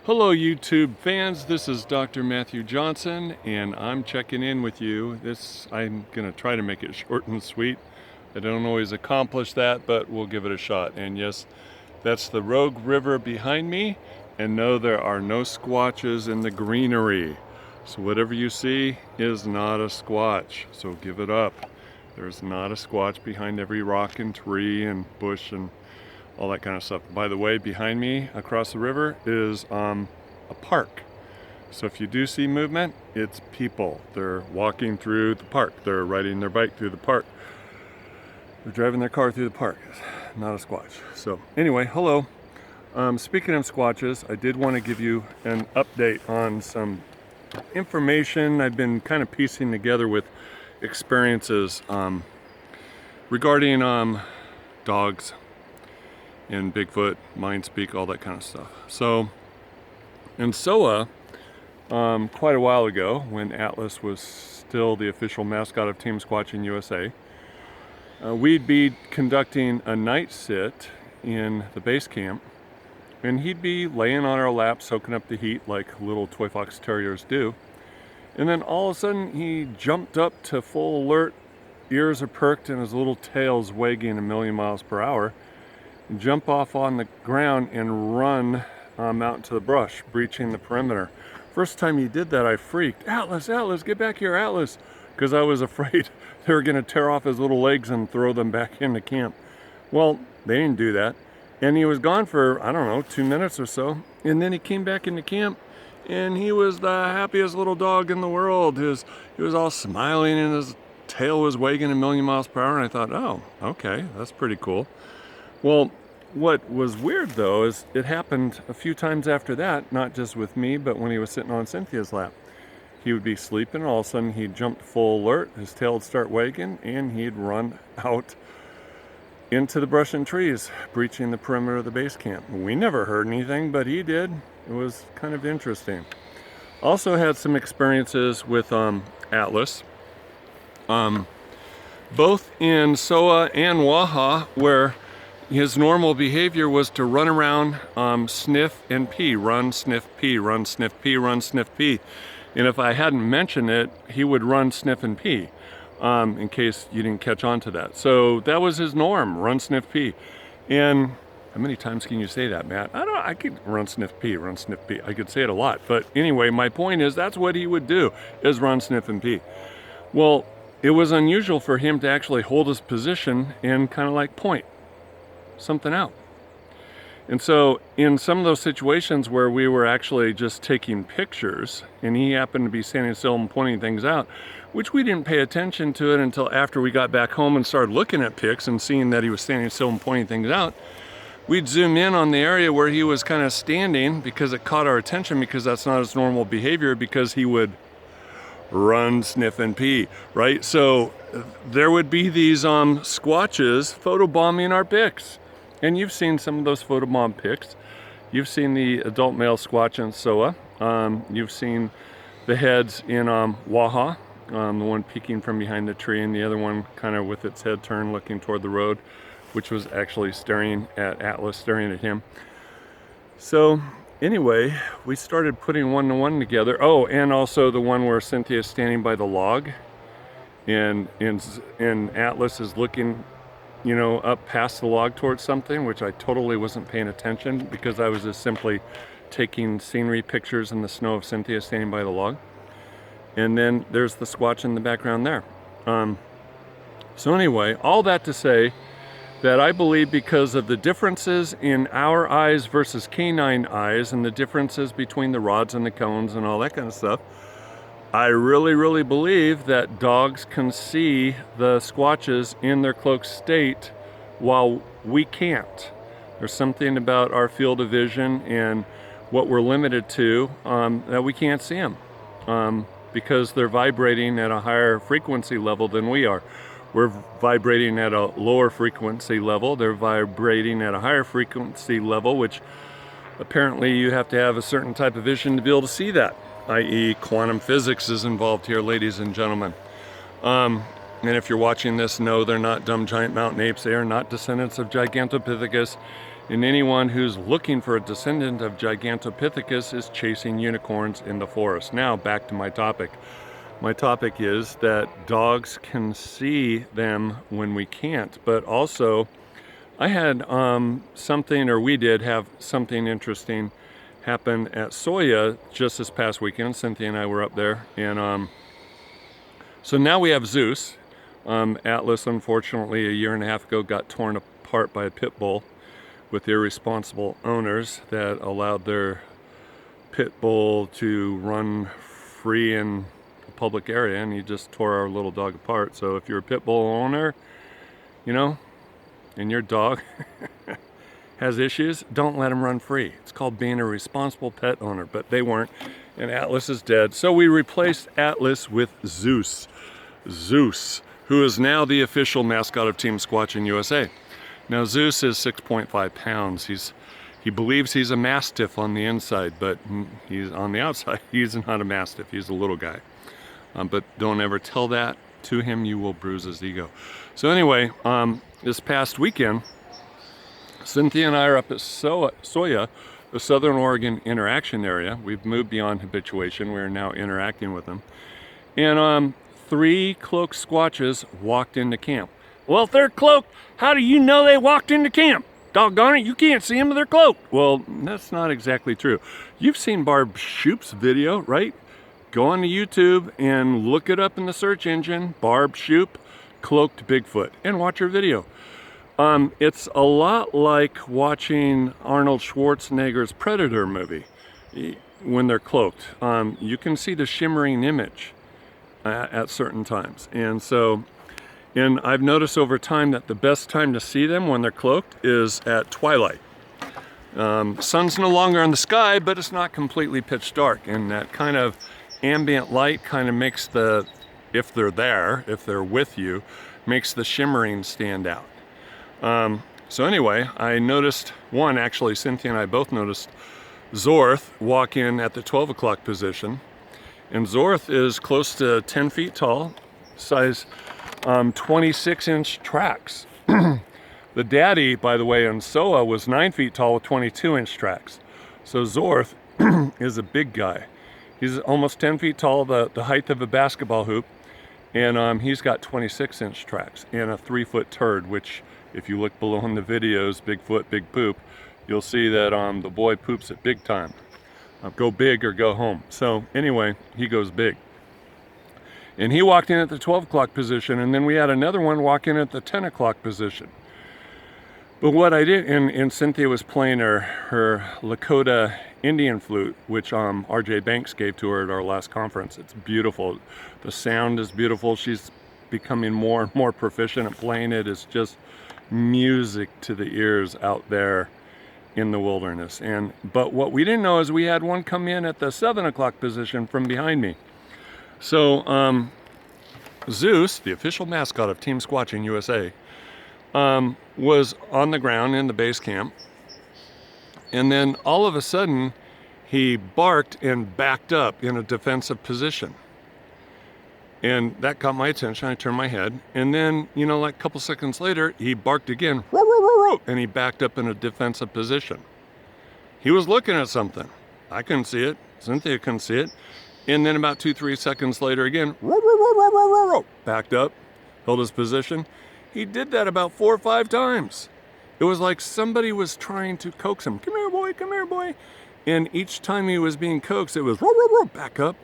Hello YouTube fans, this is Dr. Matthew Johnson and I'm checking in with you. I'm going to try to make it short and sweet. I don't always accomplish that, but we'll give it a shot. And yes, that's the Rogue River behind me, and no, there are no squatches in the greenery. So whatever you see is not a squatch, so give it up. There's not a squatch behind every rock and tree and bush and all that kind of stuff. By the way, behind me across the river is a park. So if you do see movement, it's people. They're walking through the park. They're riding their bike through the park. They're driving their car through the park. Not a squatch. So anyway, hello. Speaking of squatches, I did want to give you an update on some information I've been kind of piecing together with experiences regarding dogs and Bigfoot, mind speak, all that kind of stuff. So in SOA, quite a while ago, when Atlas was still the official mascot of Team Squatching USA, we'd be conducting a night sit in the base camp, and he'd be laying on our lap, soaking up the heat like little toy fox terriers do. And then all of a sudden, he jumped up to full alert, ears are perked, and his little tail's wagging 1,000,000 miles per hour. Jump off on the ground and run out into the brush, breaching the perimeter. First time he did that, I freaked. Atlas, Atlas, get back here, Atlas, because I was afraid they were going to tear off his little legs and throw them back into camp. Well, they didn't do that, and he was gone for, I don't know, 2 minutes or so, and then he came back into camp, and he was the happiest little dog in the world. He was all smiling, and his tail was wagging 1,000,000 miles per hour, and I thought, oh, okay, that's pretty cool. Well, what was weird though is it happened a few times after that, not just with me, but when he was sitting on Cynthia's lap. He would be sleeping, and all of a sudden he'd jump full alert, his tail would start wagging, and he'd run out into the brush and trees, breaching the perimeter of the base camp. We never heard anything, but he did. It was kind of interesting. Also had some experiences with Atlas, both in SOA and Waha, where his normal behavior was to run around, sniff and pee, run, sniff, pee, run, sniff, pee, run, sniff, pee. And if I hadn't mentioned it, he would run, sniff, and pee, in case you didn't catch on to that. So that was his norm, run, sniff, pee. And how many times can you say that, Matt? I could run, sniff, pee, run, sniff, pee. I could say it a lot. But anyway, my point is that's what he would do, is run, sniff, and pee. Well, it was unusual for him to actually hold his position and kind of like point something out. And so in some of those situations where we were actually just taking pictures and he happened to be standing still and pointing things out, which we didn't pay attention to it until after we got back home and started looking at pics and seeing that he was standing still and pointing things out, we'd zoom in on the area where he was kind of standing because it caught our attention, because that's not his normal behavior, because he would run, sniff, and pee, right? So there would be these squatches photobombing our pics. And you've seen some of those photobomb pics. You've seen the adult male squatch in SOA. You've seen the heads in Waha, the one peeking from behind the tree, and the other one kind of with its head turned looking toward the road, which was actually staring at Atlas, staring at him. So anyway, we started putting one-to-one together. Oh, and also the one where Cynthia's standing by the log, and Atlas is looking, you know, up past the log towards something, which I totally wasn't paying attention because I was just simply taking scenery pictures in the snow of Cynthia standing by the log. And then there's the squatch in the background there. So anyway, all that to say that I believe because of the differences in our eyes versus canine eyes and the differences between the rods and the cones and all that kind of stuff, I really, really believe that dogs can see the squatches in their cloaked state while we can't. There's something about our field of vision and what we're limited to that we can't see them because they're vibrating at a higher frequency level than we are. We're vibrating at a lower frequency level. They're vibrating at a higher frequency level, which apparently you have to have a certain type of vision to be able to see that. I.e. quantum physics is involved here, ladies and gentlemen. And if you're watching this, no, they're not dumb giant mountain apes. They are not descendants of Gigantopithecus. and anyone who's looking for a descendant of Gigantopithecus is chasing unicorns in the forest. Now, back to my topic. My topic is that dogs can see them when we can't, but also I had we did have something interesting happen at Soya just this past weekend. Cynthia and I were up there, and so now we have Zeus. Atlas, unfortunately, a year and a half ago got torn apart by a pit bull with irresponsible owners that allowed their pit bull to run free in a public area, and he just tore our little dog apart. So if you're a pit bull owner, you know, and your dog has issues, don't let him run free. It's called being a responsible pet owner, but they weren't, and Atlas is dead. So we replaced Atlas with Zeus. Zeus, who is now the official mascot of Team Squatching USA. Now Zeus is 6.5 pounds. He believes he's a mastiff on the inside, but he's on the outside. He's not a mastiff. He's a little guy. But don't ever tell that to him. You will bruise his ego. So anyway, this past weekend, Cynthia and I are up at Soya, the Southern Oregon interaction area. We've moved beyond habituation. We're now interacting with them. And 3 cloaked squatches walked into camp. Well, if they're cloaked, how do you know they walked into camp? Doggone it, you can't see them if they're cloaked. Well, that's not exactly true. You've seen Barb Shoop's video, right? Go on to YouTube and look it up in the search engine, Barb Shoop, cloaked Bigfoot, and watch her video. It's a lot like watching Arnold Schwarzenegger's Predator movie when they're cloaked. You can see the shimmering image at certain times. And I've noticed over time that the best time to see them when they're cloaked is at twilight. Sun's no longer in the sky, but it's not completely pitch dark, and that kind of ambient light kind of makes if they're with you, makes the shimmering stand out. So anyway, I noticed actually Cynthia and I both noticed Zorth walk in at the 12 o'clock position. And Zorth is close to 10 feet tall, size 26-inch tracks. The daddy, by the way, in Soa was 9 feet tall with 22-inch tracks. So Zorth is a big guy. He's almost 10 feet tall, the height of a basketball hoop, and he's got 26-inch tracks and a 3-foot turd, which if you look below in the videos, Bigfoot, Big Poop, you'll see that the boy poops at big time. Go big or go home. So anyway, he goes big. And he walked in at the 12 o'clock position, and then we had another one walk in at the 10 o'clock position. But what I did, and Cynthia was playing her Lakota Indian flute, which RJ Banks gave to her at our last conference. It's beautiful. The sound is beautiful. She's becoming more and more proficient at playing it. It's just music to the ears out there in the wilderness. But what we didn't know is we had one come in at the 7 o'clock position from behind me. So Zeus, the official mascot of Team Squatching USA, was on the ground in the base camp, and then all of a sudden he barked and backed up in a defensive position, and that caught my attention. I turned my head, and then like a couple seconds later he barked again, and he backed up in a defensive position. He was looking at something. I couldn't see it. Cynthia couldn't see it. And then about 2-3 seconds later again, backed up, held his position. He did that about 4 or 5 times. It was like somebody was trying to coax him. Come here, boy, come here, boy. And each time he was being coaxed, it was back up,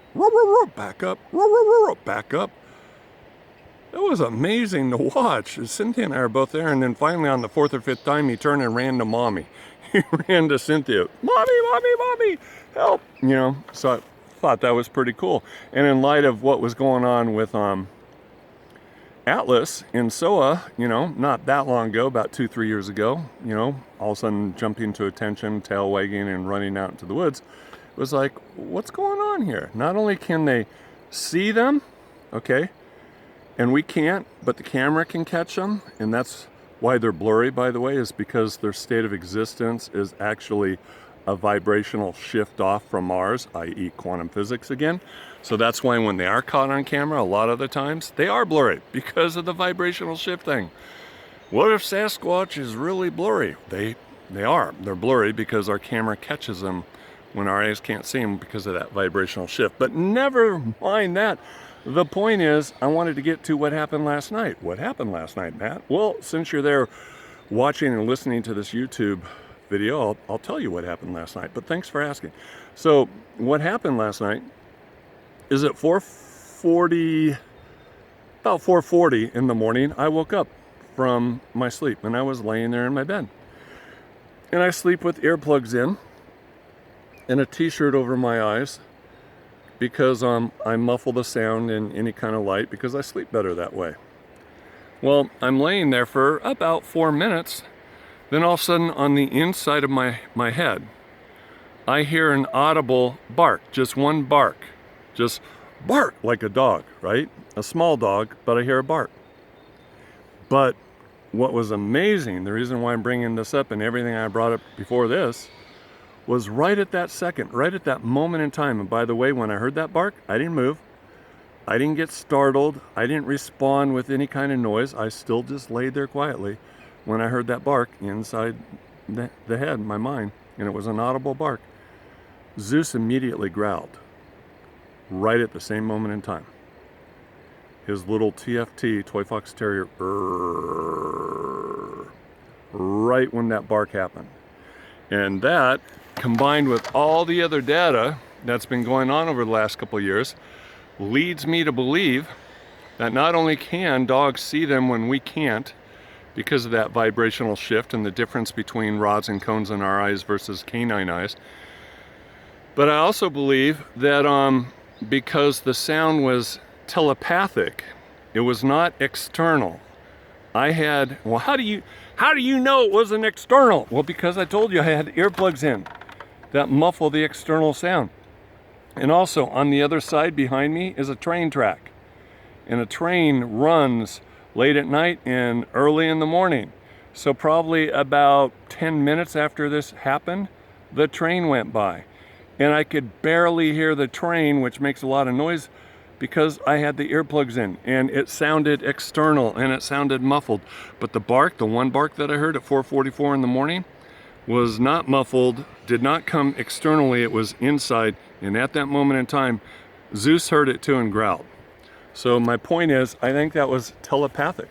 back up, back up. It was amazing to watch. Cynthia and I are both there, and then finally on the 4th or 5th time, he turned and ran to Mommy. He ran to Cynthia. Mommy, Mommy, Mommy, help. So I thought that was pretty cool. And in light of what was going on with Atlas in Soa, not that long ago, about 2-3 years ago, all of a sudden jumping to attention, tail wagging and running out into the woods, it was like, what's going on here? Not only can they see them, okay, and we can't, but the camera can catch them, and that's why they're blurry, by the way, is because their state of existence is actually a vibrational shift off from Mars, i.e. quantum physics again. So that's why when they are caught on camera, a lot of the times, they are blurry because of the vibrational shift thing. What if Sasquatch is really blurry? They They are. They're blurry because our camera catches them when our eyes can't see them because of that vibrational shift. But never mind that. The point is, I wanted to get to what happened last night. What happened last night, Matt? Well, since you're there watching and listening to this YouTube video, I'll tell you what happened last night. But thanks for asking. So what happened last night is at 4:40, about 4:40 in the morning, I woke up from my sleep and I was laying there in my bed. And I sleep with earplugs in and a t-shirt over my eyes because I muffle the sound in any kind of light because I sleep better that way. Well, I'm laying there for about 4 minutes. Then all of a sudden on the inside of my head, I hear an audible bark, just one bark. Just bark like a dog, right? A small dog, but I hear a bark. But what was amazing, the reason why I'm bringing this up and everything I brought up before this, was right at that second, right at that moment in time. And by the way, when I heard that bark, I didn't move. I didn't get startled. I didn't respond with any kind of noise. I still just laid there quietly when I heard that bark inside the head, my mind, and it was an audible bark. Zeus immediately growled right at the same moment in time. His little TFT, Toy Fox Terrier, right when that bark happened. And that, combined with all the other data that's been going on over the last couple of years, leads me to believe that not only can dogs see them when we can't, because of that vibrational shift and the difference between rods and cones in our eyes versus canine eyes, but I also believe that because the sound was telepathic, it was not external. Well, how do you know it wasn't external? Well, because I told you I had earplugs in that muffle the external sound. And also on the other side behind me is a train track. And a train runs late at night and early in the morning. So probably about 10 minutes after this happened, the train went by. And I could barely hear the train, which makes a lot of noise, because I had the earplugs in and it sounded external and it sounded muffled. But the bark, the one bark that I heard at 4:44 in the morning, was not muffled, did not come externally, it was inside. And at that moment in time, Zeus heard it too and growled. So my point is, I think that was telepathic.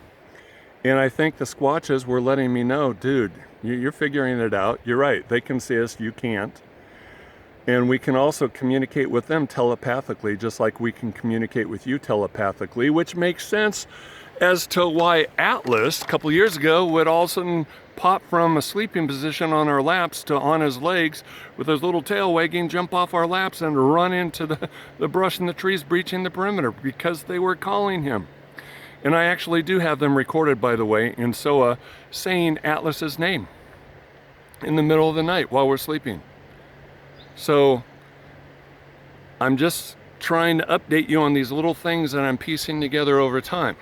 And I think the Squatches were letting me know, dude, you're figuring it out. You're right, they can see us, you can't. And we can also communicate with them telepathically, just like we can communicate with you telepathically, which makes sense as to why Atlas, a couple years ago, would all of a sudden pop from a sleeping position on our laps to on his legs with his little tail wagging, jump off our laps and run into the brush and the trees, breaching the perimeter, because they were calling him. And I actually do have them recorded, by the way, in SOA, saying Atlas's name in the middle of the night while we're sleeping. So I'm just trying to update you on these little things that I'm piecing together over time.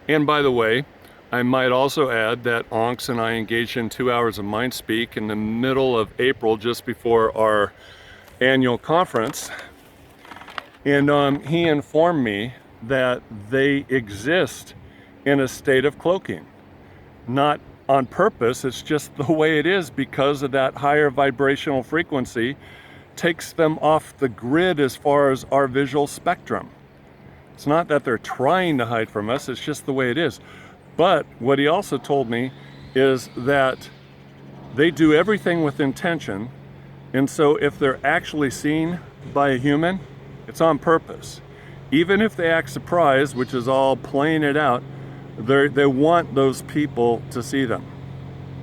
And by the way, I might also add that Onks and I engaged in 2 hours of Mind Speak in the middle of April, just before our annual conference. And he informed me that they exist in a state of cloaking. Not on purpose, it's just the way it is because of that higher vibrational frequency takes them off the grid as far as our visual spectrum. It's not that they're trying to hide from us, it's just the way it is. But what he also told me is that they do everything with intention, and so if they're actually seen by a human, it's on purpose. Even if they act surprised, which is all playing it out, they want those people to see them,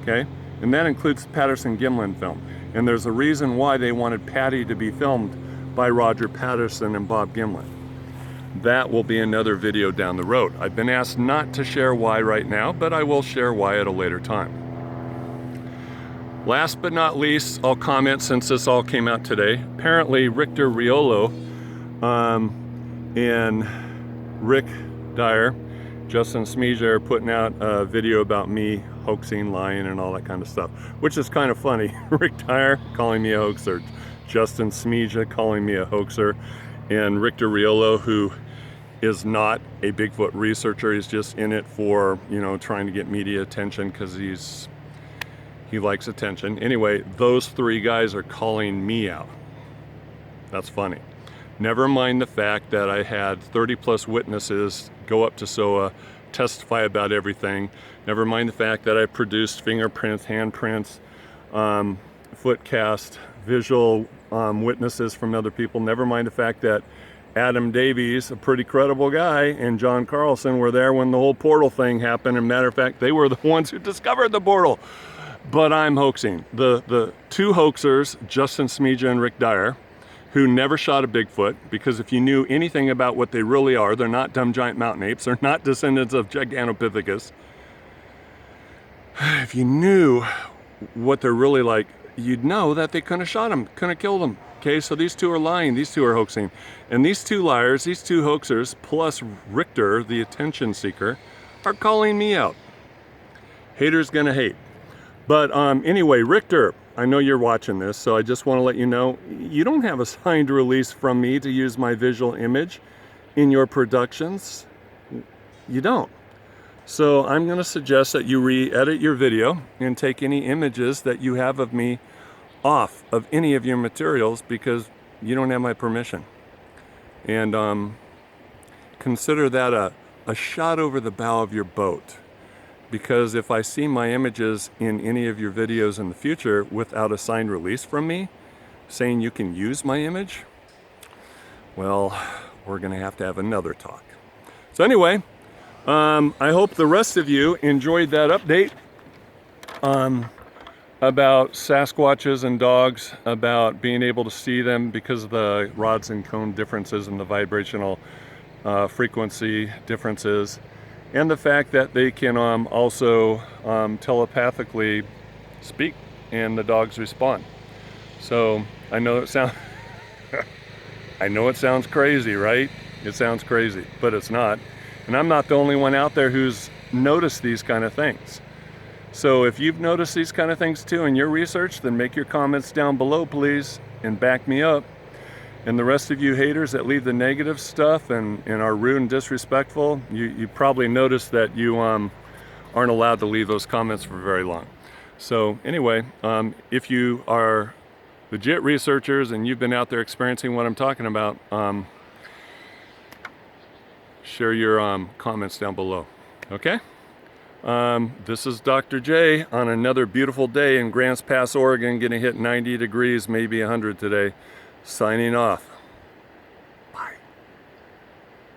okay? And that includes the Patterson-Gimlin film. And there's a reason why they wanted Patty to be filmed by Roger Patterson and Bob Gimlin. That will be another video down the road. I've been asked not to share why right now, but I will share why at a later time. Last but not least, I'll comment since this all came out today. Apparently Richter Riolo and Rick Dyer, Justin Smeja are putting out a video about me hoaxing, lying, and all that kind of stuff, which is kind of funny. Rick Dyer calling me a hoaxer, Justin Smeja calling me a hoaxer, and Richter Riolo, who is not a Bigfoot researcher. He's just in it for, trying to get media attention because He likes attention. Anyway, those 3 guys are calling me out. That's funny. Never mind the fact that I had 30 plus witnesses go up to SOA, testify about everything. Never mind the fact that I produced fingerprints, handprints, foot cast, visual witnesses from other people. Never mind the fact that Adam Davies, a pretty credible guy, and John Carlson were there when the whole portal thing happened. And matter of fact, they were the ones who discovered the portal. But I'm hoaxing. The 2 hoaxers, Justin Smeja and Rick Dyer, who never shot a Bigfoot, because if you knew anything about what they really are, they're not dumb giant mountain apes, they're not descendants of Gigantopithecus. If you knew what they're really like, you'd know that they couldn't have shot him, couldn't have killed him. Okay, so these 2 are lying, these 2 are hoaxing. And these 2 liars, these 2 hoaxers, plus Richter, the attention seeker, are calling me out. Haters gonna hate. But anyway, Richter, I know you're watching this, so I just want to let you know, you don't have a signed release from me to use my visual image in your productions. You don't. So I'm going to suggest that you re-edit your video and take any images that you have of me off of any of your materials, because you don't have my permission. And consider that a shot over the bow of your boat. Because if I see my images in any of your videos in the future without a signed release from me saying you can use my image, well, we're going to have another talk. So anyway, I hope the rest of you enjoyed that update about Sasquatches and dogs, about being able to see them because of the rods and cone differences and the vibrational frequency differences. And the fact that they can also telepathically speak and the dogs respond. So I know it sounds crazy, right? It sounds crazy, but it's not. And I'm not the only one out there who's noticed these kind of things. So if you've noticed these kind of things too in your research, then make your comments down below, please, and back me up. And the rest of you haters that leave the negative stuff and are rude and disrespectful, you probably noticed that you aren't allowed to leave those comments for very long. So anyway, if you are legit researchers and you've been out there experiencing what I'm talking about, share your comments down below. Okay? This is Dr. J on another beautiful day in Grants Pass, Oregon, getting hit 90 degrees, maybe 100 today. Signing off.